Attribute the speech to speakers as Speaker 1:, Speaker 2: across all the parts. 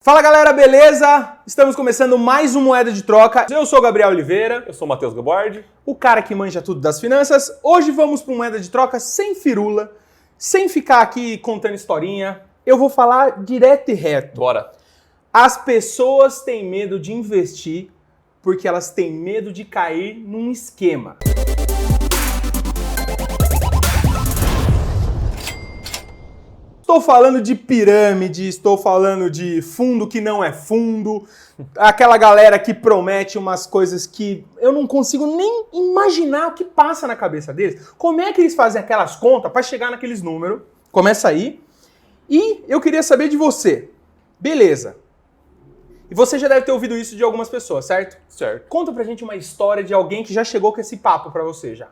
Speaker 1: Fala galera, beleza? Estamos começando mais um Moeda de Troca. Eu sou o Gabriel Oliveira.
Speaker 2: Eu sou o Matheus Gabordi.
Speaker 1: O cara que manja tudo das finanças. Hoje vamos para um Moeda de Troca sem firula, sem ficar aqui contando historinha. Eu vou falar direto e reto.
Speaker 2: Bora.
Speaker 1: As pessoas têm medo de investir porque elas têm medo de cair num esquema. Estou falando de pirâmide, estou falando de fundo que não é fundo, aquela galera que promete umas coisas que eu não consigo nem imaginar o que passa na cabeça deles. Como é que eles fazem aquelas contas para chegar naqueles números? Começa aí. E eu queria saber de você. Beleza. E você já deve ter ouvido isso de algumas pessoas, certo?
Speaker 2: Certo.
Speaker 1: Conta pra gente uma história de alguém que já chegou com esse papo pra você já.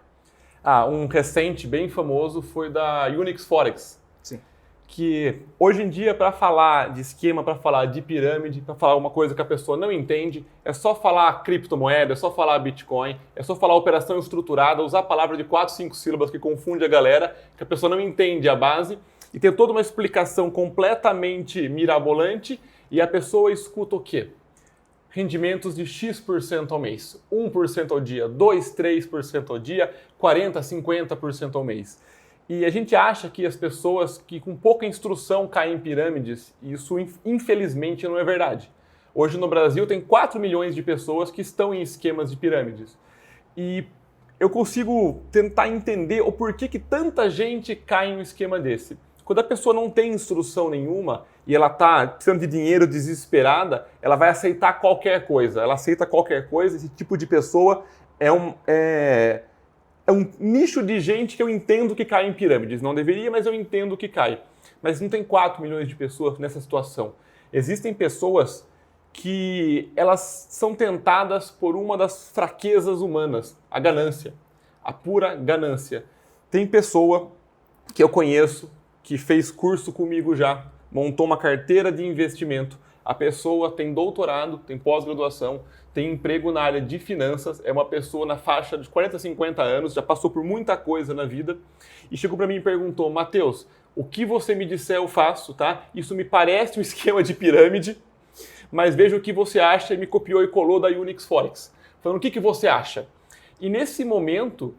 Speaker 2: Um recente bem famoso foi da Unix Forex.
Speaker 1: Sim.
Speaker 2: Que hoje em dia, para falar de esquema, para falar de pirâmide, para falar uma coisa que a pessoa não entende, é só falar criptomoeda, é só falar Bitcoin, é só falar operação estruturada, usar a palavra de 4, 5 sílabas que confunde a galera, que a pessoa não entende a base, e tem toda uma explicação completamente mirabolante, e a pessoa escuta o quê? Rendimentos de X% ao mês, 1% ao dia, 2, 3% ao dia, 40, 50% ao mês. E a gente acha que as pessoas que com pouca instrução caem em pirâmides, e isso infelizmente não é verdade. Hoje no Brasil tem 4 milhões de pessoas que estão em esquemas de pirâmides. E eu consigo tentar entender o porquê que tanta gente cai em um esquema desse. Quando a pessoa não tem instrução nenhuma e ela está precisando de dinheiro desesperada, ela vai aceitar qualquer coisa. Ela aceita qualquer coisa, esse tipo de pessoa é um nicho de gente que eu entendo que cai em pirâmides. Não deveria, mas eu entendo que cai. Mas não tem 4 milhões de pessoas nessa situação. Existem pessoas que elas são tentadas por uma das fraquezas humanas, a ganância, a pura ganância. Tem pessoa que eu conheço que fez curso comigo já, montou uma carteira de investimento. A pessoa tem doutorado, tem pós-graduação, tem emprego na área de finanças, é uma pessoa na faixa de 40, 50 anos, já passou por muita coisa na vida, e chegou para mim e perguntou: Matheus, o que você me disser eu faço, tá? Isso me parece um esquema de pirâmide, mas veja o que você acha, e me copiou e colou da Unix Forex. Falando, o que você acha? E nesse momento,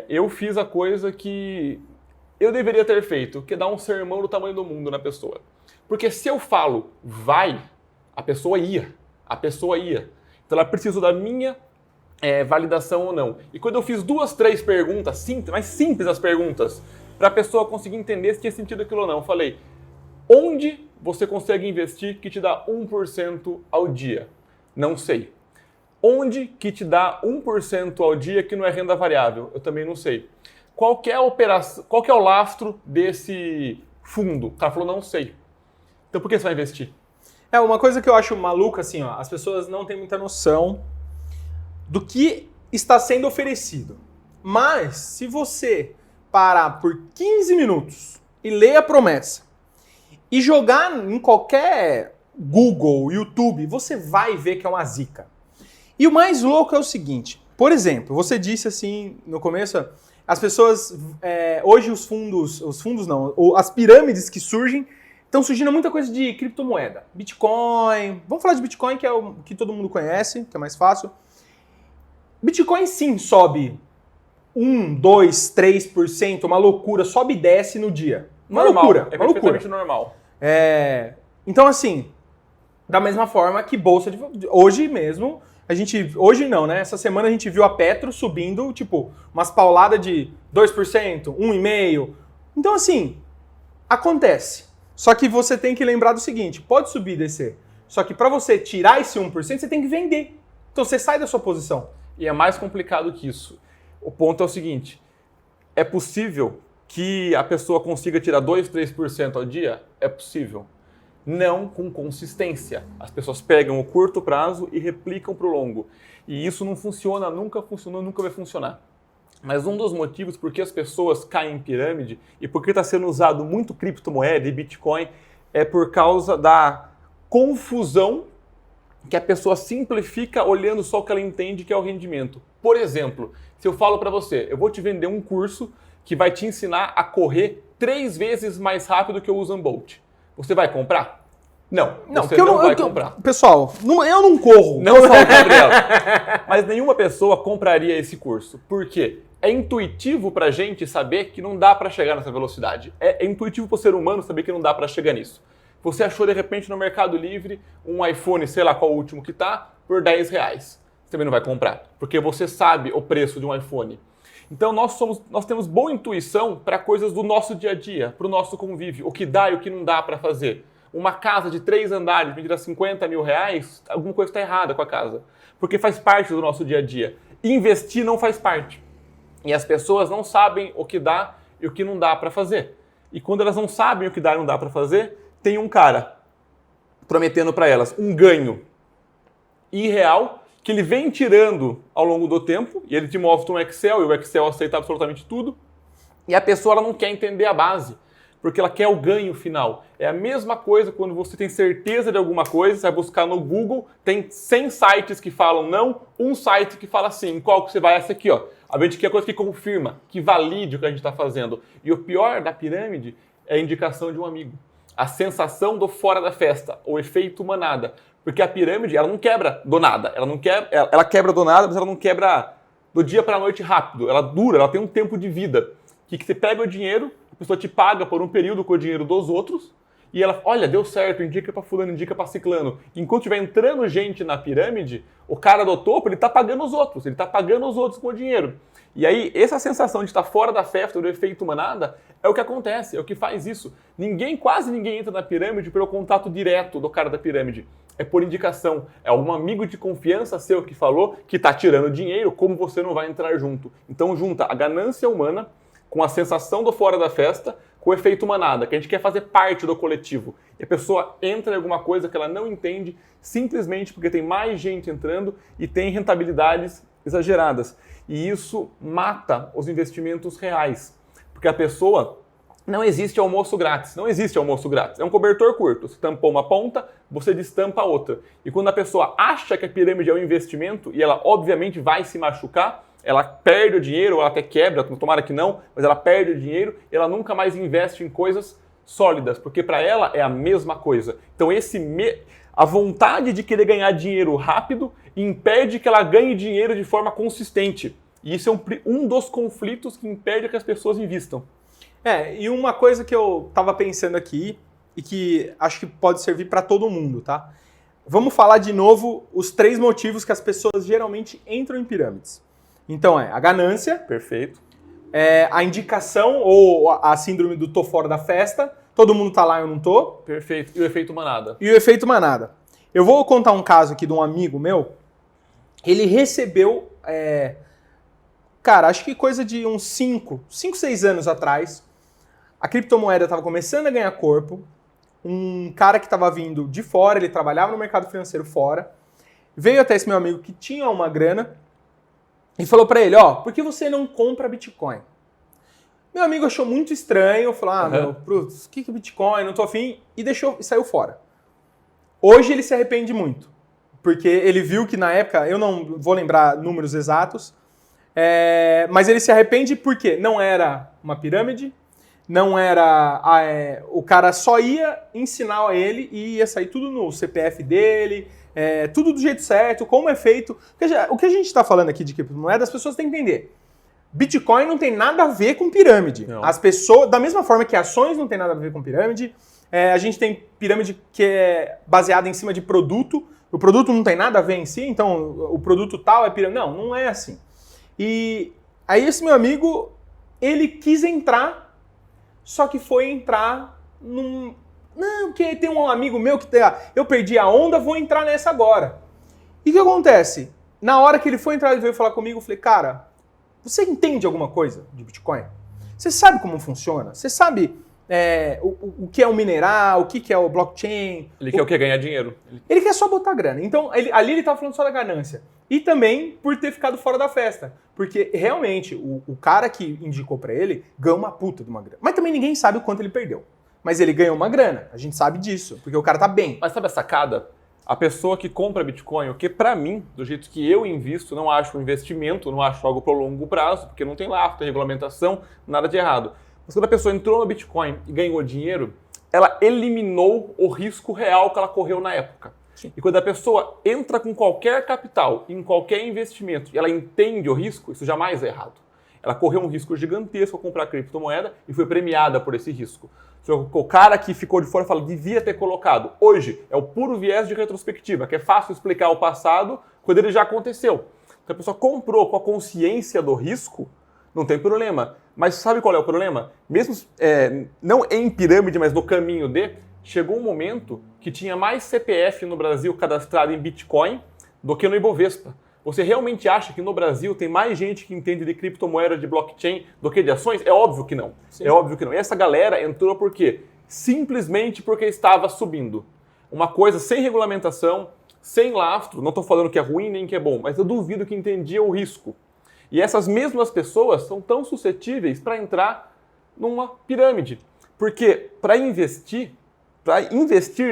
Speaker 2: eu fiz a coisa que eu deveria ter feito, que é dar um sermão do tamanho do mundo na pessoa. Porque se eu falo, vai, a pessoa ia. Então ela precisa da minha validação ou não. E quando eu fiz 2, 3 perguntas, simples, mais simples as perguntas, para a pessoa conseguir entender se tinha sentido aquilo ou não, eu falei, onde você consegue investir que te dá 1% ao dia? Não sei. Onde que te dá 1% ao dia que não é renda variável? Eu também não sei. Qual que é a operação, qual que é o lastro desse fundo? O cara falou, não sei. Então por que você vai investir?
Speaker 1: Uma coisa que eu acho maluca, assim, ó, as pessoas não têm muita noção do que está sendo oferecido. Mas, se você parar por 15 minutos e ler a promessa e jogar em qualquer Google, YouTube, você vai ver que é uma zica. E o mais louco é o seguinte, por exemplo, você disse assim no começo, as pessoas, hoje os fundos não, as pirâmides que surgem, estão surgindo muita coisa de criptomoeda. Bitcoin, vamos falar de Bitcoin, que é o que todo mundo conhece, que é mais fácil. Bitcoin sim sobe 1, 2, 3%, uma loucura, sobe e desce no dia. Uma loucura.
Speaker 2: É perfeitamente normal.
Speaker 1: Então assim, da mesma forma que bolsa de... Hoje mesmo, hoje não, né? Essa semana a gente viu a Petro subindo, tipo, umas pauladas de 2%, 1,5%. Então assim, acontece. Só que você tem que lembrar do seguinte, pode subir e descer. Só que para você tirar esse 1%, você tem que vender. Então você sai da sua posição.
Speaker 2: E é mais complicado que isso. O ponto é o seguinte, é possível que a pessoa consiga tirar 2, 3% ao dia? É possível. Não com consistência. As pessoas pegam o curto prazo e replicam para o longo. E isso não funciona, nunca funcionou, nunca vai funcionar. Mas um dos motivos por que as pessoas caem em pirâmide e por que está sendo usado muito criptomoeda e Bitcoin é por causa da confusão que a pessoa simplifica olhando só o que ela entende que é o rendimento. Por exemplo, se eu falo para você, eu vou te vender um curso que vai te ensinar a correr 3 vezes mais rápido que o Usain Bolt. Você vai comprar? Não, você
Speaker 1: porque
Speaker 2: não vai comprar.
Speaker 1: Pessoal, eu não corro.
Speaker 2: Não só o Gabriel. Mas nenhuma pessoa compraria esse curso. Por quê? É intuitivo pra gente saber que não dá pra chegar nessa velocidade. É intuitivo pro ser humano saber que não dá pra chegar nisso. Você achou de repente no Mercado Livre um iPhone, sei lá qual o último que tá, por R$10. Você também não vai comprar, porque você sabe o preço de um iPhone. Então nós temos boa intuição para coisas do nosso dia a dia, para o nosso convívio, o que dá e o que não dá para fazer. Uma casa de 3 andares vendida a R$50 mil, alguma coisa está errada com a casa, porque faz parte do nosso dia a dia. Investir não faz parte. E as pessoas não sabem o que dá e o que não dá para fazer. E quando elas não sabem o que dá e não dá para fazer, tem um cara prometendo para elas um ganho irreal que ele vem tirando ao longo do tempo, e ele te mostra um Excel, e o Excel aceita absolutamente tudo, e a pessoa ela não quer entender a base, porque ela quer o ganho final. É a mesma coisa quando você tem certeza de alguma coisa, você vai buscar no Google, tem 100 sites que falam não, um site que fala sim. Qual que você vai? Essa aqui, ó. A gente quer a coisa que confirma, que valide o que a gente está fazendo. E o pior da pirâmide é a indicação de um amigo. A sensação do fora da festa, o efeito manada. Porque a pirâmide, ela não quebra do nada. Ela quebra do nada, mas ela não quebra do dia para a noite rápido. Ela dura, ela tem um tempo de vida. Que você pega o dinheiro, a pessoa te paga por um período com o dinheiro dos outros, e ela, olha, deu certo, indica para fulano, indica para ciclano. Enquanto estiver entrando gente na pirâmide, o cara do topo, ele está pagando os outros. Ele está pagando os outros com o dinheiro. E aí, essa sensação de estar fora da festa, do efeito manada, é o que acontece, é o que faz isso. Quase ninguém entra na pirâmide pelo contato direto do cara da pirâmide. É por indicação. É algum amigo de confiança seu que falou que está tirando dinheiro, como você não vai entrar junto. Então junta a ganância humana com a sensação do fora da festa, com o efeito manada, que a gente quer fazer parte do coletivo. E a pessoa entra em alguma coisa que ela não entende, simplesmente porque tem mais gente entrando e tem rentabilidades exageradas. E isso mata os investimentos reais. Porque a pessoa... Não existe almoço grátis. Não existe almoço grátis. É um cobertor curto. Você tampou uma ponta, você destampa a outra. E quando a pessoa acha que a pirâmide é um investimento, e ela obviamente vai se machucar, ela perde o dinheiro, ou ela até quebra, tomara que não, mas ela perde o dinheiro e ela nunca mais investe em coisas sólidas, porque para ela é a mesma coisa. Então a vontade de querer ganhar dinheiro rápido impede que ela ganhe dinheiro de forma consistente. E isso é um dos conflitos que impede que as pessoas invistam.
Speaker 1: E uma coisa que eu tava pensando aqui, e que acho que pode servir para todo mundo, tá? Vamos falar de novo os 3 motivos que as pessoas geralmente entram em pirâmides. Então a ganância.
Speaker 2: Perfeito.
Speaker 1: A indicação ou a síndrome do tô fora da festa. Todo mundo tá lá, eu não tô.
Speaker 2: Perfeito. E o efeito manada.
Speaker 1: E o efeito manada. Eu vou contar um caso aqui de um amigo meu. Ele recebeu, acho que coisa de uns 5, 6 anos atrás, a criptomoeda estava começando a ganhar corpo. Um cara que estava vindo de fora, ele trabalhava no mercado financeiro fora, veio até esse meu amigo que tinha uma grana e falou para ele, por que você não compra Bitcoin? Meu amigo achou muito estranho, falou, o que é Bitcoin? Não tô afim, e saiu fora. Hoje ele se arrepende muito, porque ele viu que na época, eu não vou lembrar números exatos, mas ele se arrepende porque não era uma pirâmide, não era... o cara só ia ensinar a ele e ia sair tudo no CPF dele, tudo do jeito certo, como é feito. O que a gente está falando aqui de criptomoeda, as pessoas têm que entender. Bitcoin não tem nada a ver com pirâmide.
Speaker 2: Não.
Speaker 1: As pessoas, da mesma forma que ações não tem nada a ver com pirâmide, a gente tem pirâmide que é baseada em cima de produto. O produto não tem nada a ver em si, então o produto tal é pirâmide. Não é assim. E aí esse meu amigo, ele quis entrar, só que foi entrar num... Não, porque tem um amigo meu que eu perdi a onda, vou entrar nessa agora. E o que acontece? Na hora que ele foi entrar, ele veio falar comigo, eu falei, cara, você entende alguma coisa de Bitcoin? Você sabe como funciona? Você sabe o que é o minerar, o que é o blockchain?
Speaker 2: Ele quer o quê? Ganhar dinheiro.
Speaker 1: Ele quer só botar grana. Então, ali ele estava falando só da ganância. E também por ter ficado fora da festa. Porque, realmente, o cara que indicou para ele ganhou uma puta de uma grana. Mas também ninguém sabe o quanto ele perdeu. Mas ele ganhou uma grana. A gente sabe disso. Porque o cara tá bem.
Speaker 2: Mas sabe a sacada? A pessoa que compra Bitcoin, o que para mim, do jeito que eu invisto, não acho um investimento, não acho algo para longo prazo, porque não tem lá, tem regulamentação, nada de errado. Mas quando a pessoa entrou no Bitcoin e ganhou dinheiro, ela eliminou o risco real que ela correu na época.
Speaker 1: Sim.
Speaker 2: E quando a pessoa entra com qualquer capital, em qualquer investimento, e ela entende o risco, isso jamais é errado. Ela correu um risco gigantesco ao comprar criptomoeda e foi premiada por esse risco. O cara que ficou de fora fala, devia ter colocado. Hoje é o puro viés de retrospectiva, que é fácil explicar o passado quando ele já aconteceu. Se a pessoa comprou com a consciência do risco, não tem problema. Mas sabe qual é o problema? Mesmo não em pirâmide, mas no caminho chegou um momento que tinha mais CPF no Brasil cadastrado em Bitcoin do que no Ibovespa. Você realmente acha que no Brasil tem mais gente que entende de criptomoeda, de blockchain, do que de ações? É óbvio que não.
Speaker 1: Sim.
Speaker 2: É óbvio que não. E essa galera entrou por quê? Simplesmente porque estava subindo. Uma coisa sem regulamentação, sem lastro. Não estou falando que é ruim nem que é bom, mas eu duvido que entendia o risco. E essas mesmas pessoas são tão suscetíveis para entrar numa pirâmide. Porque para investir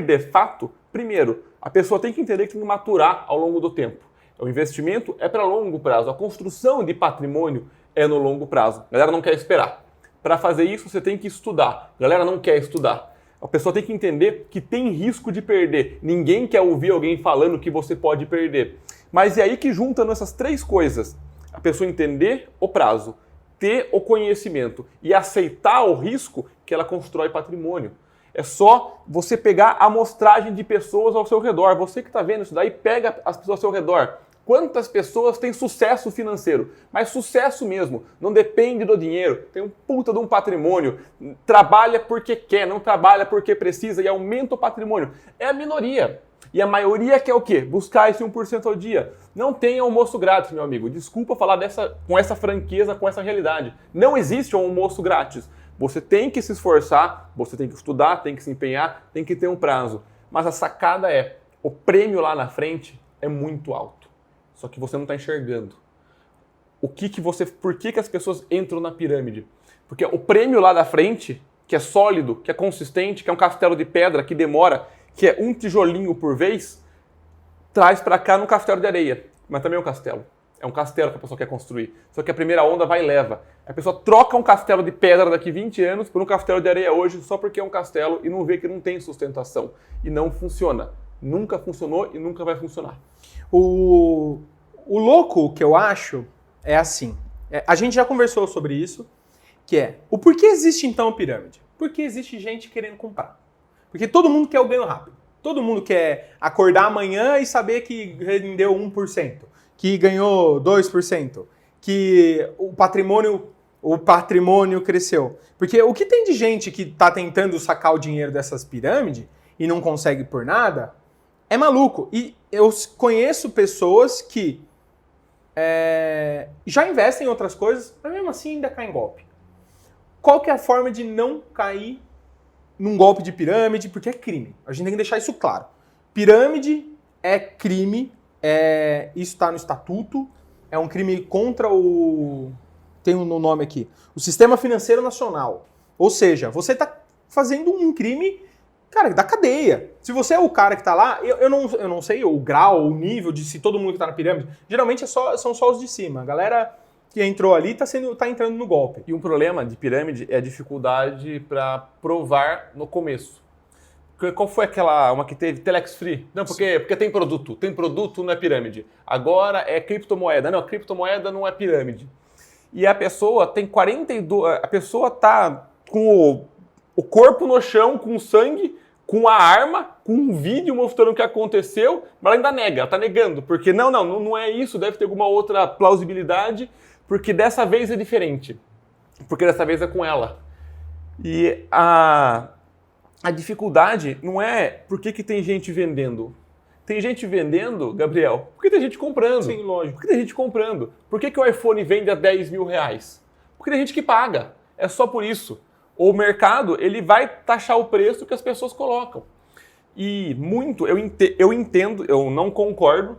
Speaker 2: de fato, primeiro, a pessoa tem que entender que tem que maturar ao longo do tempo. O investimento é para longo prazo, a construção de patrimônio é no longo prazo. A galera não quer esperar. Para fazer isso, você tem que estudar. A galera não quer estudar. A pessoa tem que entender que tem risco de perder. Ninguém quer ouvir alguém falando que você pode perder. Mas é aí que junta nessas três coisas. A pessoa entender o prazo, ter o conhecimento e aceitar o risco que ela constrói patrimônio. É só você pegar a amostragem de pessoas ao seu redor. Você que está vendo isso daí, pega as pessoas ao seu redor. Quantas pessoas têm sucesso financeiro? Mas sucesso mesmo, não depende do dinheiro, tem um puta de um patrimônio, trabalha porque quer, não trabalha porque precisa e aumenta o patrimônio. É a minoria. E a maioria quer o quê? Buscar esse 1% ao dia. Não tem almoço grátis, meu amigo. Desculpa falar com essa franqueza, com essa realidade. Não existe um almoço grátis. Você tem que se esforçar, você tem que estudar, tem que se empenhar, tem que ter um prazo. Mas a sacada o prêmio lá na frente é muito alto. Só que você não está enxergando. Por que as pessoas entram na pirâmide? Porque o prêmio lá da frente, que é sólido, que é consistente, que é um castelo de pedra, que demora, que é um tijolinho por vez, traz para cá num castelo de areia. Mas também é um castelo. É um castelo que a pessoa quer construir. Só que a primeira onda vai e leva. A pessoa troca um castelo de pedra daqui 20 anos por um castelo de areia hoje só porque é um castelo e não vê que não tem sustentação. E não funciona. Nunca funcionou e nunca vai funcionar.
Speaker 1: O louco que eu acho é assim. A gente já conversou sobre isso, que é o porquê existe então a pirâmide? Porque existe gente querendo comprar. Porque todo mundo quer o ganho rápido. Todo mundo quer acordar amanhã e saber que rendeu 1%, que ganhou 2%, que o patrimônio cresceu. Porque o que tem de gente que está tentando sacar o dinheiro dessas pirâmides e não consegue por nada é maluco. E eu conheço pessoas que já investem em outras coisas, mas mesmo assim ainda caem em golpe. Qual que é a forma de não cair num golpe de pirâmide? Porque é crime. A gente tem que deixar isso claro. Pirâmide é crime, isso está no estatuto, é um crime contra tem um nome aqui, o Sistema Financeiro Nacional. Ou seja, você está fazendo um crime, cara, da cadeia. Se você é o cara que está lá, eu não sei o grau, o nível de se todo mundo que está na pirâmide, geralmente são só os de cima. A galera que entrou ali tá entrando no golpe.
Speaker 2: E um problema de pirâmide é a dificuldade para provar no começo. Qual foi uma que teve? Telex Free? Não, porque tem produto. Tem produto, não é pirâmide. Agora é criptomoeda. Não, criptomoeda não é pirâmide. E a pessoa tem 42... A pessoa tá com o corpo no chão, com sangue, com a arma, com um vídeo mostrando o que aconteceu, mas ela ainda nega, ela tá negando. Porque não é isso, deve ter alguma outra plausibilidade, porque dessa vez é diferente. Porque dessa vez é com ela. E a dificuldade não é por que tem gente vendendo. Tem gente vendendo, Gabriel, porque tem gente comprando.
Speaker 1: Sim, lógico.
Speaker 2: Porque tem gente comprando. Por que o iPhone vende a 10 mil reais? Porque tem gente que paga. É só por isso. O mercado, ele vai taxar o preço que as pessoas colocam. E eu entendo, eu não concordo,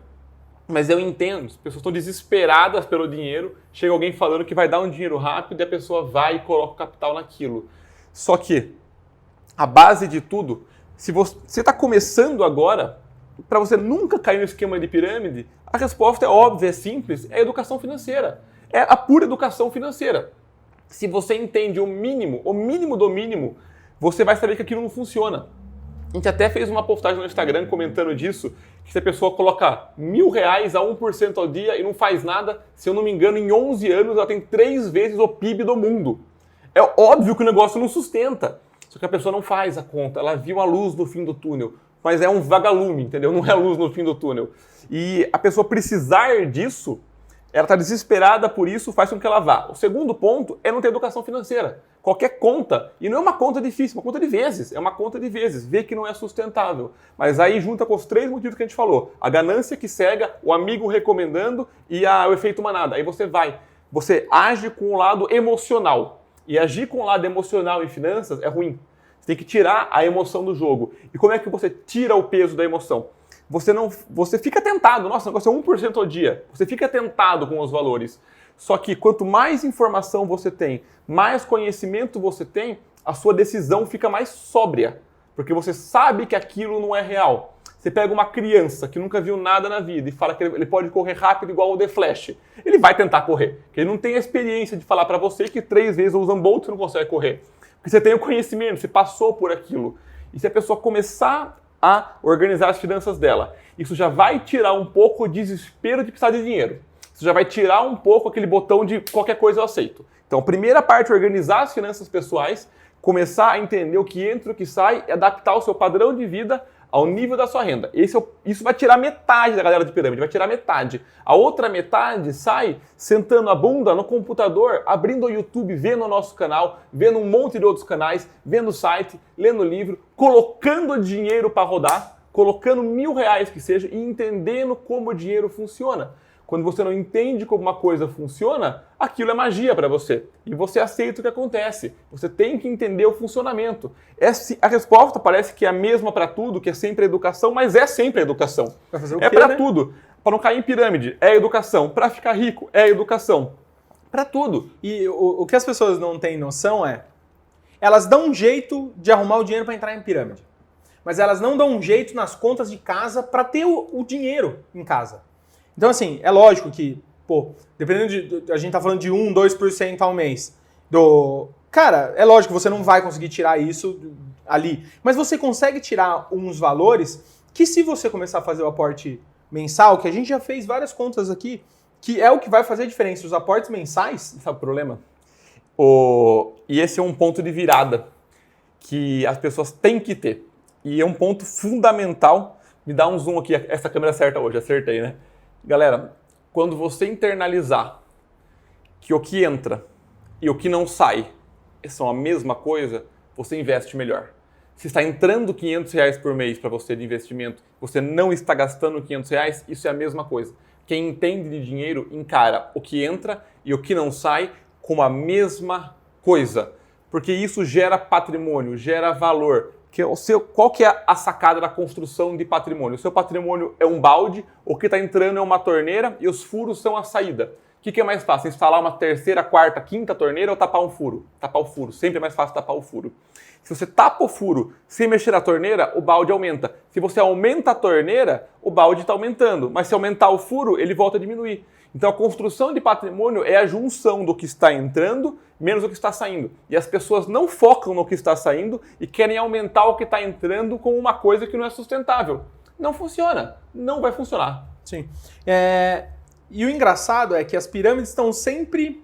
Speaker 2: mas eu entendo. As pessoas estão desesperadas pelo dinheiro. Chega alguém falando que vai dar um dinheiro rápido e a pessoa vai e coloca o capital naquilo. Só que a base de tudo, se você está começando agora, para você nunca cair no esquema de pirâmide, a resposta é óbvia, é simples, é educação financeira. É a pura educação financeira. Se você entende o mínimo do mínimo, você vai saber que aquilo não funciona. A gente até fez uma postagem no Instagram comentando disso, que se a pessoa colocar R$1.000 a 1% ao dia e não faz nada, se eu não me engano, em 11 anos ela tem 3 vezes o PIB do mundo. É óbvio que o negócio não sustenta, só que a pessoa não faz a conta, ela viu a luz no fim do túnel, mas é um vagalume, entendeu? Não é a luz no fim do túnel. E a pessoa precisar disso, ela está desesperada por isso, faz com que ela vá. O segundo ponto é não ter educação financeira. Qualquer conta, e não é uma conta difícil, é uma conta de vezes, vê que não é sustentável. Mas aí junta com os 3 motivos que a gente falou, a ganância que cega, o amigo recomendando e o efeito manada. Aí você age com o lado emocional. E agir com o lado emocional em finanças é ruim. Você tem que tirar a emoção do jogo. E como é que você tira o peso da emoção? Você fica tentado, nossa, o negócio é 1% ao dia. Você fica tentado com os valores. Só que quanto mais informação você tem, mais conhecimento você tem, a sua decisão fica mais sóbria. Porque você sabe que aquilo não é real. Você pega uma criança que nunca viu nada na vida e fala que ele pode correr rápido igual o The Flash. Ele vai tentar correr. Porque ele não tem a experiência de falar para você que 3 vezes o Usain Bolt você não consegue correr. Porque você tem o conhecimento, você passou por aquilo. E se a pessoa começar a organizar as finanças dela, isso já vai tirar um pouco o desespero de precisar de dinheiro. Isso já vai tirar um pouco aquele botão de qualquer coisa eu aceito. Então, a primeira parte é organizar as finanças pessoais, começar a entender o que entra e o que sai e adaptar o seu padrão de vida ao nível da sua renda. Isso vai tirar metade da galera de pirâmide, vai tirar metade. A outra metade sai sentando a bunda no computador, abrindo o YouTube, vendo o nosso canal, vendo um monte de outros canais, vendo o site, lendo livro, colocando dinheiro para rodar, colocando R$1.000 que seja e entendendo como o dinheiro funciona. Quando você não entende como uma coisa funciona, aquilo é magia para você. E você aceita o que acontece. Você tem que entender o funcionamento. A resposta parece que é a mesma para tudo, que é sempre a educação, mas é sempre a educação.
Speaker 1: Vai fazer o
Speaker 2: É
Speaker 1: quê,
Speaker 2: para
Speaker 1: né?
Speaker 2: tudo. Para não cair em pirâmide, é educação. Para ficar rico, é educação. Para tudo.
Speaker 1: E o que as pessoas não têm noção é, elas dão um jeito de arrumar o dinheiro para entrar em pirâmide. Mas elas não dão um jeito nas contas de casa para ter o dinheiro em casa. Então, assim, é lógico que, dependendo a gente tá falando de 1, 2% ao mês. Cara, é lógico que você não vai conseguir tirar isso ali. Mas você consegue tirar uns valores que se você começar a fazer o aporte mensal, que a gente já fez várias contas aqui, que é o que vai fazer a diferença. Os aportes mensais,
Speaker 2: Sabe o problema? E esse é um ponto de virada que as pessoas têm que ter. E é um ponto fundamental. Me dá um zoom aqui, essa câmera certa hoje, acertei, né? Galera, quando você internalizar que o que entra e o que não sai são a mesma coisa, você investe melhor. Se está entrando R$500 por mês para você de investimento, você não está gastando R$500, isso é a mesma coisa. Quem entende de dinheiro encara o que entra e o que não sai como a mesma coisa. Porque isso gera patrimônio, gera valor. Qual que é a sacada da construção de patrimônio? O seu patrimônio é um balde, o que está entrando é uma torneira e os furos são a saída. O que é mais fácil? Instalar uma terceira, quarta, quinta torneira ou tapar um furo? Tapar o furo. Sempre é mais fácil tapar o furo. Se você tapa o furo sem mexer na torneira, o balde aumenta. Se você aumenta a torneira, o balde está aumentando. Mas se aumentar o furo, ele volta a diminuir. Então a construção de patrimônio é a junção do que está entrando menos o que está saindo. E as pessoas não focam no que está saindo e querem aumentar o que está entrando com uma coisa que não é sustentável. Não funciona. Não vai funcionar.
Speaker 1: Sim. E o engraçado é que as pirâmides estão sempre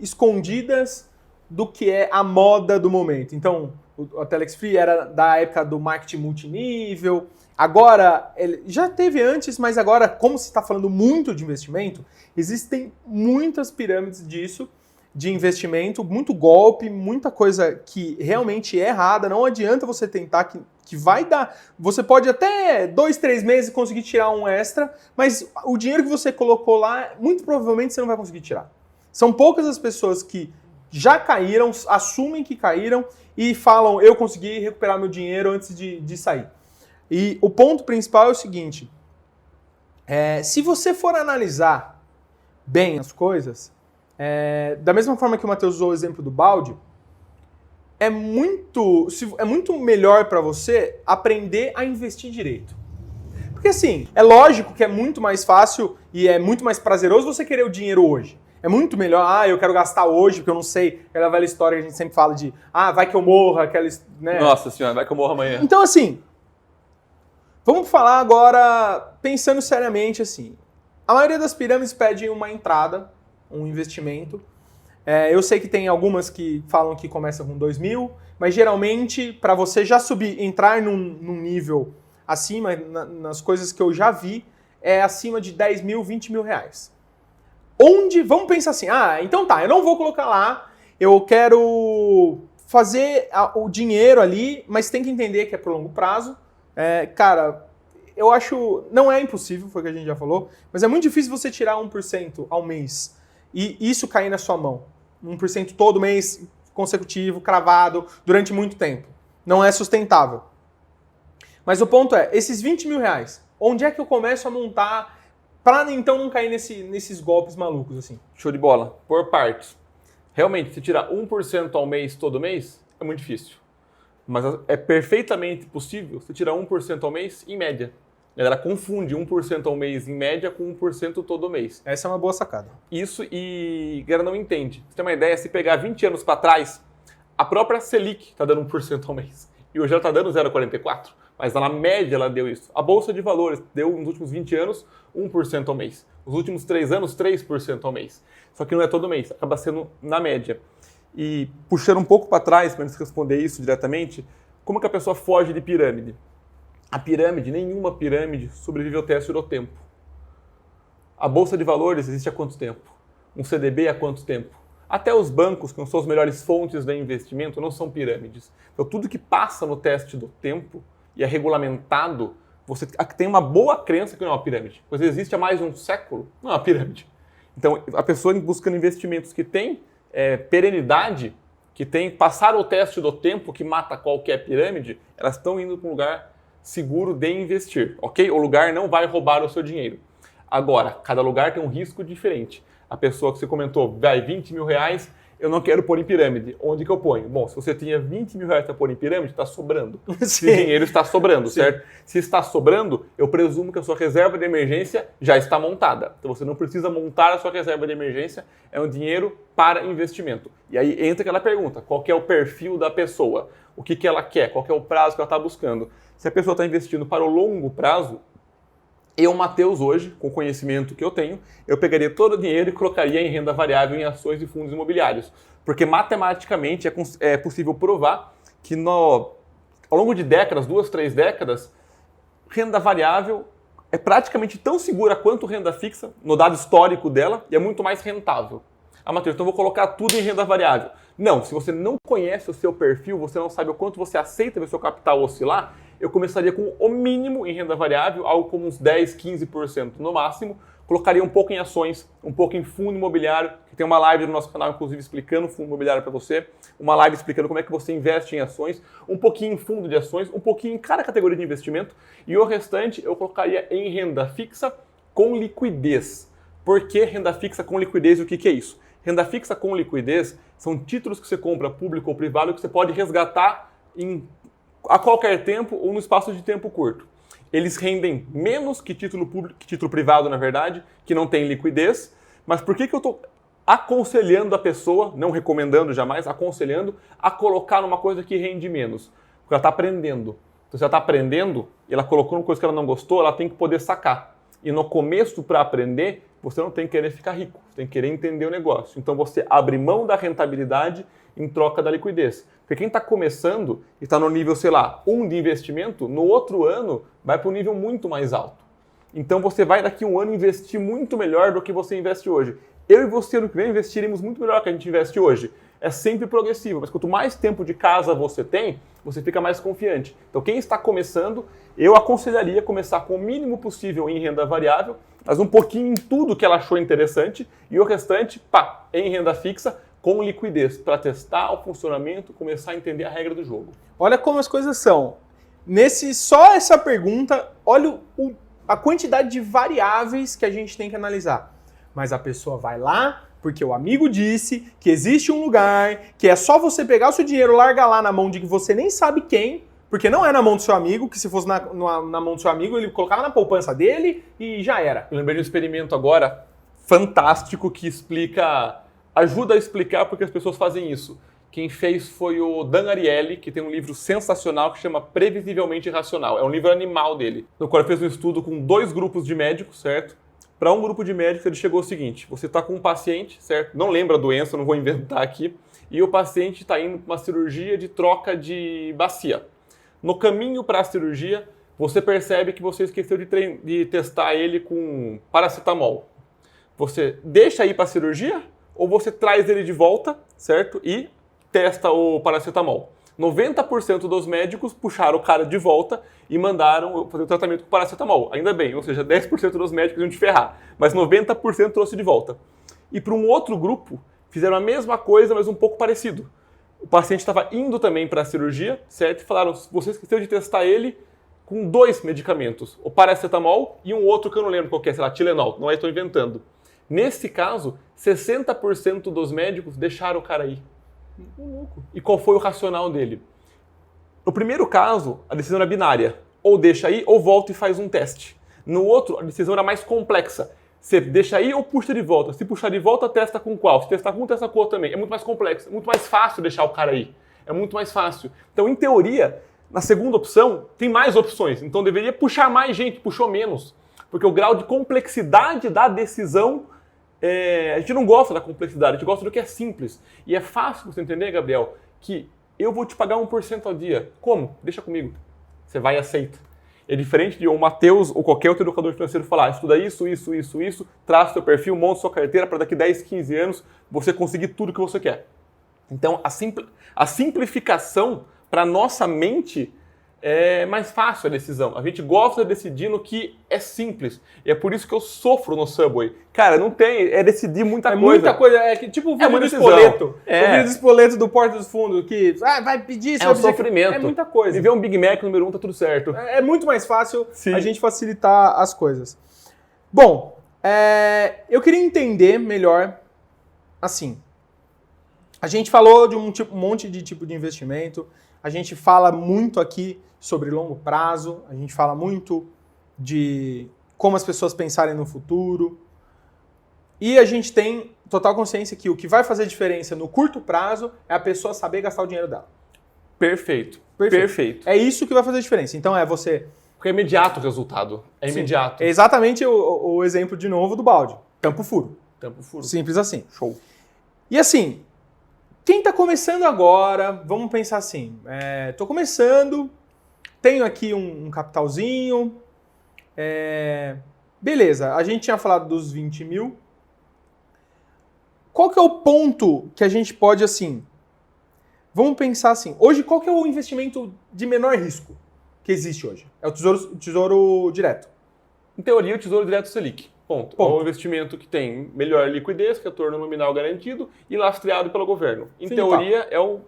Speaker 1: escondidas do que é a moda do momento. Então, a Telex Free era da época do marketing multinível. Agora, ele já teve antes, mas agora, como se está falando muito de investimento, existem muitas pirâmides disso, de investimento, muito golpe, muita coisa que realmente é errada. Não adianta você tentar que vai dar. Você pode até 2, 3 meses conseguir tirar um extra, mas o dinheiro que você colocou lá, muito provavelmente você não vai conseguir tirar. São poucas as pessoas que já caíram, assumem que caíram e falam, eu consegui recuperar meu dinheiro antes de sair. E o ponto principal é o seguinte, se você for analisar bem as coisas, da mesma forma que o Matheus usou o exemplo do balde, é muito melhor para você aprender a investir direito. Porque assim, é lógico que é muito mais fácil e é muito mais prazeroso você querer o dinheiro hoje. É muito melhor, eu quero gastar hoje, porque eu não sei, aquela velha história que a gente sempre fala de, vai que eu morra, aquela, né?
Speaker 2: Nossa senhora, vai que eu morro amanhã.
Speaker 1: Então, assim, vamos falar agora, pensando seriamente, assim, a maioria das pirâmides pede uma entrada, um investimento. Eu sei que tem algumas que falam que começa com 2.000, mas geralmente, para você já subir, entrar num nível acima, nas coisas que eu já vi, é acima de 10 mil, 20 mil reais. Vamos pensar assim, então tá, eu não vou colocar lá, eu quero fazer o dinheiro ali, mas tem que entender que é por longo prazo. Cara, eu acho, não é impossível, foi o que a gente já falou, mas é muito difícil você tirar 1% ao mês e isso cair na sua mão. 1% todo mês consecutivo, cravado, durante muito tempo. Não é sustentável. Mas o ponto é, esses 20 mil reais, onde é que eu começo a montar para então não cair nesses golpes malucos assim?
Speaker 2: Show de bola. Por partes. Realmente, se tirar 1% ao mês, todo mês, é muito difícil. Mas é perfeitamente possível você tirar 1% ao mês em média. A galera confunde 1% ao mês em média com 1% todo mês.
Speaker 1: Essa é uma boa sacada.
Speaker 2: Isso e a galera não entende. Você tem uma ideia, se pegar 20 anos para trás, a própria Selic está dando 1% ao mês. E hoje ela está dando 0,44%. Mas na média ela deu isso. A Bolsa de Valores deu nos últimos 20 anos 1% ao mês. Nos últimos 3 anos, 3% ao mês. Só que não é todo mês, acaba sendo na média. E puxando um pouco para trás, para antes de responder isso diretamente, como que a pessoa foge de pirâmide? A pirâmide, nenhuma pirâmide sobrevive ao teste do tempo. A Bolsa de Valores existe há quanto tempo? Um CDB há quanto tempo? Até os bancos, que não são as melhores fontes de investimento, não são pirâmides. Então tudo que passa no teste do tempo e é regulamentado, você tem uma boa crença que não é uma pirâmide. Pois existe há mais de um século, não é uma pirâmide. Então a pessoa buscando investimentos que tem perenidade, que tem passar o teste do tempo que mata qualquer pirâmide, elas estão indo para um lugar seguro de investir, ok? O lugar não vai roubar o seu dinheiro. Agora, cada lugar tem um risco diferente. A pessoa que você comentou, 20 mil reais, eu não quero pôr em pirâmide. Onde que eu ponho? Bom, se você tinha 20 mil reais para pôr em pirâmide, está sobrando. Esse dinheiro está sobrando, certo? Se está sobrando, eu presumo que a sua reserva de emergência já está montada. Então você não precisa montar a sua reserva de emergência, é um dinheiro para investimento. E aí entra aquela pergunta, qual que é o perfil da pessoa? O que ela quer? Qual que é o prazo que ela está buscando? Se a pessoa está investindo para o longo prazo, eu, Matheus, hoje, com o conhecimento que eu tenho, eu pegaria todo o dinheiro e colocaria em renda variável em ações e fundos imobiliários. Porque matematicamente é possível provar que ao longo de décadas, 2, 3 décadas, renda variável é praticamente tão segura quanto renda fixa, no dado histórico dela, e é muito mais rentável. Matheus, então eu vou colocar tudo em renda variável. Não, se você não conhece o seu perfil, você não sabe o quanto você aceita ver seu capital oscilar, eu começaria com o mínimo em renda variável, algo como uns 10, 15% no máximo. Colocaria um pouco em ações, um pouco em fundo imobiliário, que tem uma live no nosso canal, inclusive, explicando fundo imobiliário para você. Uma live explicando como é que você investe em ações, um pouquinho em fundo de ações, um pouquinho em cada categoria de investimento. E o restante eu colocaria em renda fixa com liquidez. Por que renda fixa com liquidez e o que é isso? Renda fixa com liquidez são títulos que você compra público ou privado que você pode resgatar a qualquer tempo ou no espaço de tempo curto. Eles rendem menos que título público, que título privado, na verdade, que não tem liquidez. Mas por que eu estou aconselhando a pessoa, não recomendando jamais, aconselhando a colocar numa coisa que rende menos? Porque ela está aprendendo. Então, se ela está aprendendo e ela colocou uma coisa que ela não gostou, ela tem que poder sacar. E no começo, para aprender, você não tem que querer ficar rico, você tem que querer entender o negócio. Então você abre mão da rentabilidade em troca da liquidez. Porque quem está começando e está no nível, sei lá, 1 de investimento, no outro ano vai para um nível muito mais alto. Então você vai daqui a um ano investir muito melhor do que você investe hoje. Eu e você no que vem investiremos muito melhor do que a gente investe hoje. É sempre progressivo, mas quanto mais tempo de casa você tem, você fica mais confiante. Então quem está começando, eu aconselharia começar com o mínimo possível em renda variável, mas um pouquinho em tudo que ela achou interessante e o restante, em renda fixa com liquidez, para testar o funcionamento, começar a entender a regra do jogo.
Speaker 1: Olha como as coisas são. Só essa pergunta, olha a quantidade de variáveis que a gente tem que analisar. Mas a pessoa vai lá, porque o amigo disse que existe um lugar, que é só você pegar o seu dinheiro, largar lá na mão de que você nem sabe quem, porque não é na mão do seu amigo, que se fosse na mão do seu amigo, ele colocava na poupança dele e já era.
Speaker 2: Eu lembrei de um experimento agora, fantástico que ajuda a explicar porque as pessoas fazem isso. Quem fez foi o Dan Ariely, que tem um livro sensacional que chama Previsivelmente Irracional. É um livro animal dele, no qual ele fez um estudo com 2 grupos de médicos, certo? Para um grupo de médicos, ele chegou ao seguinte: você está com um paciente, certo? Não lembra a doença, não vou inventar aqui, e o paciente está indo para uma cirurgia de troca de bacia. No caminho para a cirurgia, você percebe que você esqueceu de testar ele com paracetamol. Você deixa ir para a cirurgia ou você traz ele de volta, certo? E testa o paracetamol. 90% dos médicos puxaram o cara de volta e mandaram fazer o tratamento com paracetamol. Ainda bem, ou seja, 10% dos médicos iam te ferrar, mas 90% trouxe de volta. E para um outro grupo, fizeram a mesma coisa, mas um pouco parecido. O paciente estava indo também para a cirurgia, certo? E falaram, você esqueceu de testar ele com 2 medicamentos, o paracetamol e um outro que eu não lembro qual que é, sei lá, Tilenol, não é, estou inventando. Nesse caso, 60% dos médicos deixaram o cara ir. E qual foi o racional dele? No primeiro caso, a decisão era binária. Ou deixa aí, ou volta e faz um teste. No outro, a decisão era mais complexa. Você deixa aí ou puxa de volta. Se puxar de volta, testa com qual? Se testar com um, testa com outro também. É muito mais complexo, é muito mais fácil deixar o cara aí. É muito mais fácil. Então, em teoria, na segunda opção, tem mais opções. Então, deveria puxar mais gente, puxou menos. Porque o grau de complexidade da decisão, a gente não gosta da complexidade, a gente gosta do que é simples. E é fácil você entender, Gabriel, que eu vou te pagar 1% ao dia. Como? Deixa comigo. Você vai e aceita. É diferente de o Matheus ou qualquer outro educador financeiro falar, estuda isso, traça seu perfil, monta sua carteira para daqui 10, 15 anos você conseguir tudo que você quer. Então, a simplificação para a nossa mente é mais fácil a decisão. A gente gosta de decidir no que é simples. E é por isso que eu sofro no Subway. Cara, não tem, é decidir muita coisa.
Speaker 1: Muita coisa, é que tipo o vídeo do Spoleto. O vídeo do Spoleto do Porta dos Fundos, que vai pedir,
Speaker 2: é um sofrimento.
Speaker 1: É muita coisa.
Speaker 2: Viver um Big Mac número 1 tá tudo certo.
Speaker 1: É muito mais fácil a gente facilitar as coisas. Bom, eu queria entender melhor, assim, a gente falou de um monte de tipo de investimento, a gente fala muito aqui sobre longo prazo, a gente fala muito de como as pessoas pensarem no futuro. E a gente tem total consciência que o que vai fazer diferença no curto prazo é a pessoa saber gastar o dinheiro dela.
Speaker 2: Perfeito.
Speaker 1: É isso que vai fazer diferença. Então é você...
Speaker 2: Porque é imediato o resultado. É imediato.
Speaker 1: É exatamente o exemplo de novo do balde. Tampo furo. Simples assim.
Speaker 2: Show.
Speaker 1: E assim, quem está começando agora, vamos pensar assim, estou começando, tenho aqui um capitalzinho, beleza, a gente tinha falado dos 20 mil. Qual que é o ponto que a gente pode, assim, vamos pensar assim, hoje qual que é o investimento de menor risco que existe hoje? É o tesouro direto.
Speaker 2: Em teoria, o Tesouro Direto Selic. Ponto. É um investimento que tem melhor liquidez, retorno nominal garantido e lastreado pelo governo. Em teoria, é o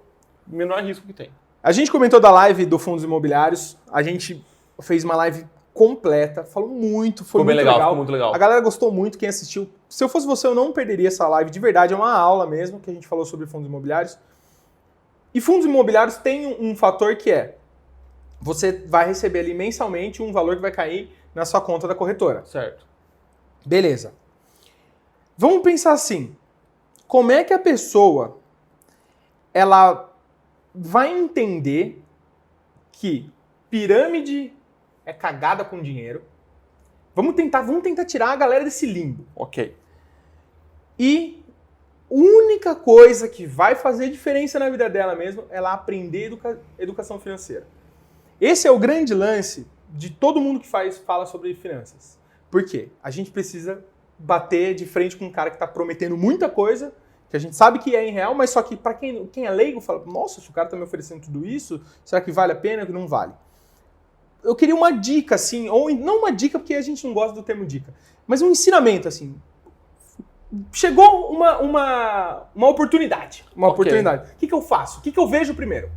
Speaker 2: menor risco que tem.
Speaker 1: A gente comentou da live do Fundos Imobiliários, a gente fez uma live completa, falou muito, foi muito legal.
Speaker 2: Ficou muito legal.
Speaker 1: A galera gostou muito, quem assistiu. Se eu fosse você, eu não perderia essa live, de verdade, é uma aula mesmo, que a gente falou sobre fundos imobiliários. E fundos imobiliários tem um fator que você vai receber ali mensalmente um valor que vai cair na sua conta da corretora.
Speaker 2: Certo.
Speaker 1: Beleza. Vamos pensar assim, como é que a pessoa ela vai entender que pirâmide é cagada com dinheiro? Vamos tentar tirar a galera desse limbo.
Speaker 2: Ok.
Speaker 1: E a única coisa que vai fazer diferença na vida dela mesmo é ela aprender educação financeira. Esse é o grande lance de todo mundo que fala sobre finanças. Por quê? A gente precisa bater de frente com um cara que está prometendo muita coisa, que a gente sabe que é irreal, mas só que para quem é leigo, fala, nossa, se o cara está me oferecendo tudo isso, será que vale a pena ou que não vale? Eu queria uma dica, assim, ou não uma dica, porque a gente não gosta do termo dica, mas um ensinamento, assim. Chegou uma oportunidade. Oportunidade. O que eu faço? O que eu vejo primeiro?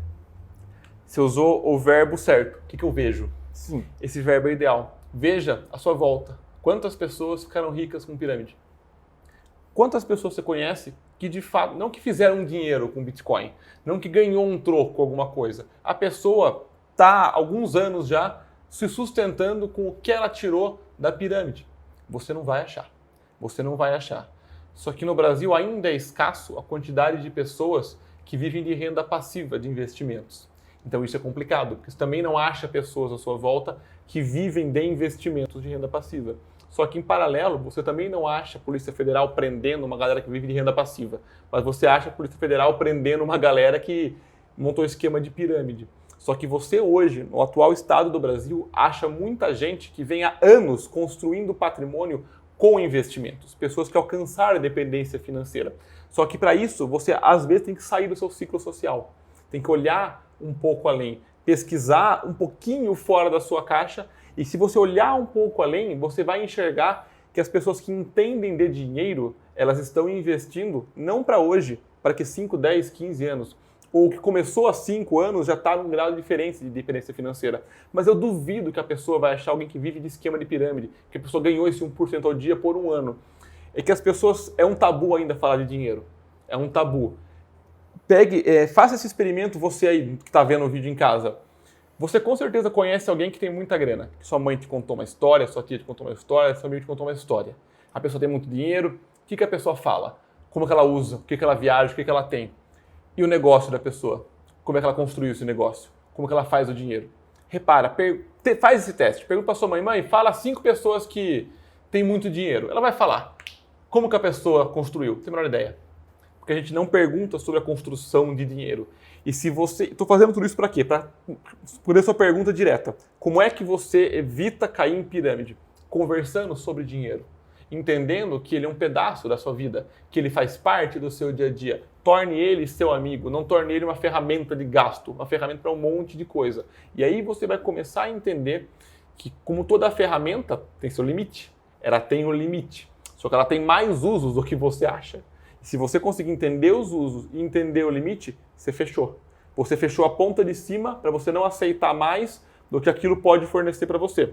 Speaker 2: Você usou o verbo certo. O que eu vejo?
Speaker 1: Sim.
Speaker 2: Esse verbo é ideal. Veja à sua volta. Quantas pessoas ficaram ricas com pirâmide? Quantas pessoas você conhece que de fato, não que fizeram dinheiro com Bitcoin, não que ganhou um troco com alguma coisa. A pessoa está há alguns anos já se sustentando com o que ela tirou da pirâmide. Você não vai achar. Você não vai achar. Só que no Brasil ainda é escasso a quantidade de pessoas que vivem de renda passiva de investimentos. Então isso é complicado, porque você também não acha pessoas à sua volta que vivem de investimentos de renda passiva. Só que em paralelo, você também não acha a Polícia Federal prendendo uma galera que vive de renda passiva, mas você acha a Polícia Federal prendendo uma galera que montou esquema de pirâmide. Só que você hoje, no atual estado do Brasil, acha muita gente que vem há anos construindo patrimônio com investimentos. Pessoas que alcançaram a independência financeira. Só que para isso, você às vezes tem que sair do seu ciclo social. Tem que olhar um pouco além, pesquisar um pouquinho fora da sua caixa. E se você olhar um pouco além, você vai enxergar que as pessoas que entendem de dinheiro, elas estão investindo não para hoje, para que 5, 10, 15 anos, ou que começou há 5 anos já está num grau de dependência financeira. Mas eu duvido que a pessoa vai achar alguém que vive de esquema de pirâmide, que a pessoa ganhou esse 1% ao dia por um ano. É que as pessoas, é um tabu ainda falar de dinheiro. É um tabu. Faça esse experimento, você aí que está vendo o vídeo em casa. Você com certeza conhece alguém que tem muita grana. Que sua mãe te contou uma história, sua tia te contou uma história, seu amigo te contou uma história. A pessoa tem muito dinheiro, o que a pessoa fala? Como que ela usa? O que ela viaja? O que ela tem? E o negócio da pessoa? Como é que ela construiu esse negócio? Como que ela faz o dinheiro? Repara, faz esse teste. Pergunta para sua mãe, mãe, fala 5 pessoas que têm muito dinheiro. Ela vai falar. Como que a pessoa construiu? Tem a menor ideia. Porque a gente não pergunta sobre a construção de dinheiro. E se você... Estou fazendo tudo isso para quê? Para responder sua pergunta direta. Como é que você evita cair em pirâmide? Conversando sobre dinheiro. Entendendo que ele é um pedaço da sua vida. Que ele faz parte do seu dia a dia. Torne ele seu amigo. Não torne ele uma ferramenta de gasto. Uma ferramenta para um monte de coisa. E aí você vai começar a entender que, como toda ferramenta, tem seu limite. Ela tem um limite. Só que ela tem mais usos do que você acha. Se você conseguir entender os usos e entender o limite, você fechou. Você fechou a ponta de cima para você não aceitar mais do que aquilo pode fornecer para você.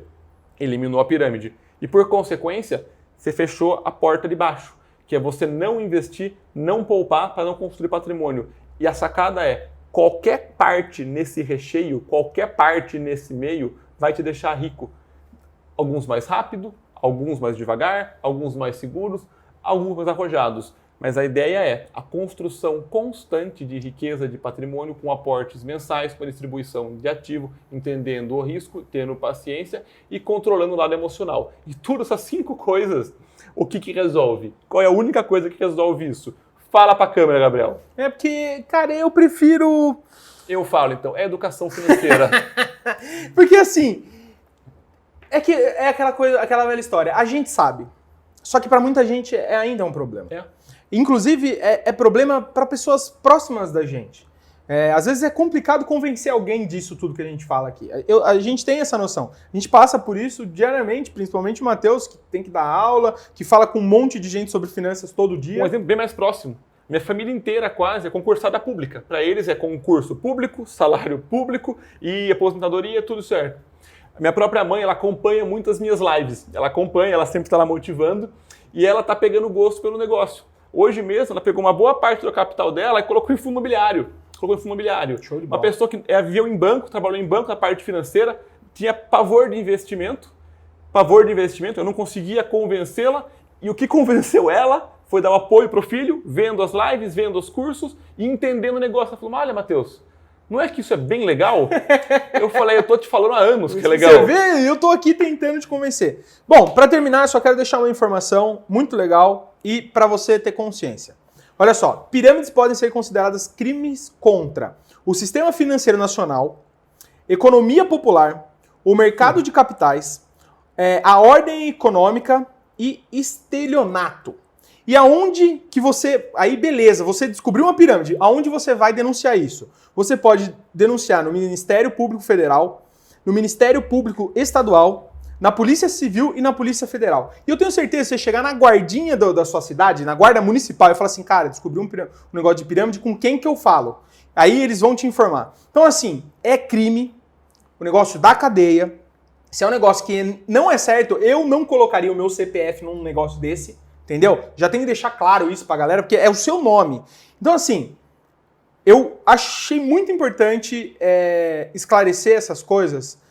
Speaker 2: Eliminou a pirâmide. E por consequência, você fechou a porta de baixo, que é você não investir, não poupar para não construir patrimônio. E a sacada é, qualquer parte nesse recheio, qualquer parte nesse meio vai te deixar rico. Alguns mais rápido, alguns mais devagar, alguns mais seguros, alguns mais arrojados. Mas a ideia é a construção constante de riqueza, de patrimônio, com aportes mensais, com a distribuição de ativo, entendendo o risco, tendo paciência e controlando o lado emocional. E todas essas 5 coisas, o que resolve? Qual é a única coisa que resolve isso? Fala pra câmera, Gabriel.
Speaker 1: É porque, cara, eu prefiro...
Speaker 2: Eu falo, então, é educação financeira.
Speaker 1: Porque assim, é aquela coisa, aquela velha história. A gente sabe. Só que pra muita gente é ainda um problema. Inclusive, é problema para pessoas próximas da gente. Às vezes é complicado convencer alguém disso tudo que a gente fala aqui. A gente tem essa noção. A gente passa por isso diariamente, principalmente o Matheus, que tem que dar aula, que fala com um monte de gente sobre finanças todo dia.
Speaker 2: Um exemplo bem mais próximo. Minha família inteira quase é concursada pública. Para eles é concurso público, salário público e aposentadoria, tudo certo. A minha própria mãe, ela acompanha muito as minhas lives. Ela acompanha, ela sempre está lá motivando e ela está pegando gosto pelo negócio. Hoje mesmo, ela pegou uma boa parte do capital dela e colocou em fundo imobiliário.
Speaker 1: Show de bola.
Speaker 2: Uma pessoa que viveu em banco, trabalhou em banco na parte financeira, tinha pavor de investimento, eu não conseguia convencê-la, e o que convenceu ela foi dar o apoio para o filho, vendo as lives, vendo os cursos e entendendo o negócio. Ela falou, olha, Matheus, não é que isso é bem legal? Eu falei, eu tô te falando há anos que é legal.
Speaker 1: Você vê, eu tô aqui tentando te convencer. Bom, para terminar, eu só quero deixar uma informação muito legal e para você ter consciência. Olha só, pirâmides podem ser consideradas crimes contra o sistema financeiro nacional, economia popular, o mercado de capitais, a ordem econômica e estelionato. E aonde que você... Aí beleza, você descobriu uma pirâmide. Aonde você vai denunciar isso? Você pode denunciar no Ministério Público Federal, no Ministério Público Estadual, na Polícia Civil e na Polícia Federal. E eu tenho certeza que você chegar na guardinha da sua cidade, na guarda municipal, e falar assim, cara, descobri um negócio de pirâmide, com quem que eu falo? Aí eles vão te informar. Então assim, é crime, o negócio da cadeia. Se é um negócio que não é certo, eu não colocaria o meu CPF num negócio desse. Entendeu? Já tem que deixar claro isso pra galera, porque é o seu nome. Então, assim, eu achei muito importante esclarecer essas coisas,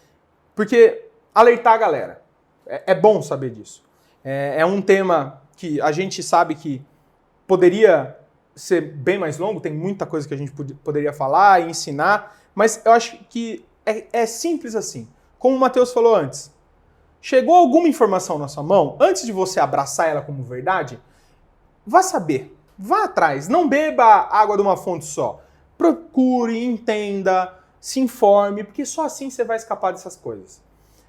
Speaker 1: porque alertar a galera. É bom saber disso. É um tema que a gente sabe que poderia ser bem mais longo, tem muita coisa que a gente poderia falar e ensinar, mas eu acho que é simples assim. Como o Matheus falou antes, chegou alguma informação na sua mão, antes de você abraçar ela como verdade, vá saber, vá atrás, não beba água de uma fonte só. Procure, entenda, se informe, porque só assim você vai escapar dessas coisas.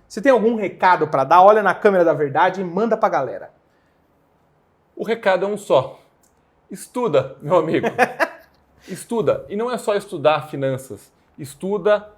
Speaker 1: Se tem algum recado para dar, olha na câmera da verdade e manda pra galera.
Speaker 2: O recado é um só. Estuda, meu amigo. Estuda. E não é só estudar finanças. Estuda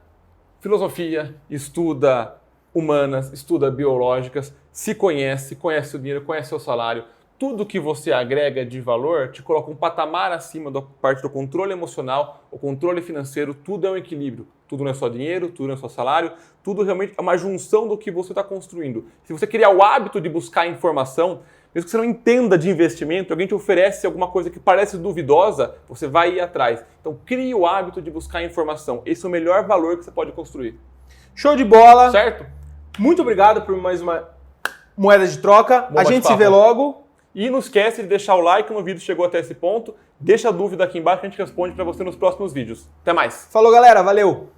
Speaker 2: filosofia, estuda humanas, estuda biológicas, se conhece, conhece o dinheiro, conhece o salário. Tudo que você agrega de valor te coloca um patamar acima da parte do controle emocional, o controle financeiro, tudo é um equilíbrio. Tudo não é só dinheiro, tudo não é só salário, tudo realmente é uma junção do que você está construindo. Se você criar o hábito de buscar informação, mesmo que você não entenda de investimento, alguém te oferece alguma coisa que parece duvidosa, você vai ir atrás. Então crie o hábito de buscar informação. Esse é o melhor valor que você pode construir.
Speaker 1: Show de bola!
Speaker 2: Certo?
Speaker 1: Muito obrigado por mais uma moeda de troca.
Speaker 2: Bom
Speaker 1: a gente se
Speaker 2: bate-papo.
Speaker 1: vê logo.
Speaker 2: E não esquece de deixar o like no vídeo que chegou até esse ponto. Deixa a dúvida aqui embaixo que a gente responde para você nos próximos vídeos. Até mais!
Speaker 1: Falou, galera. Valeu!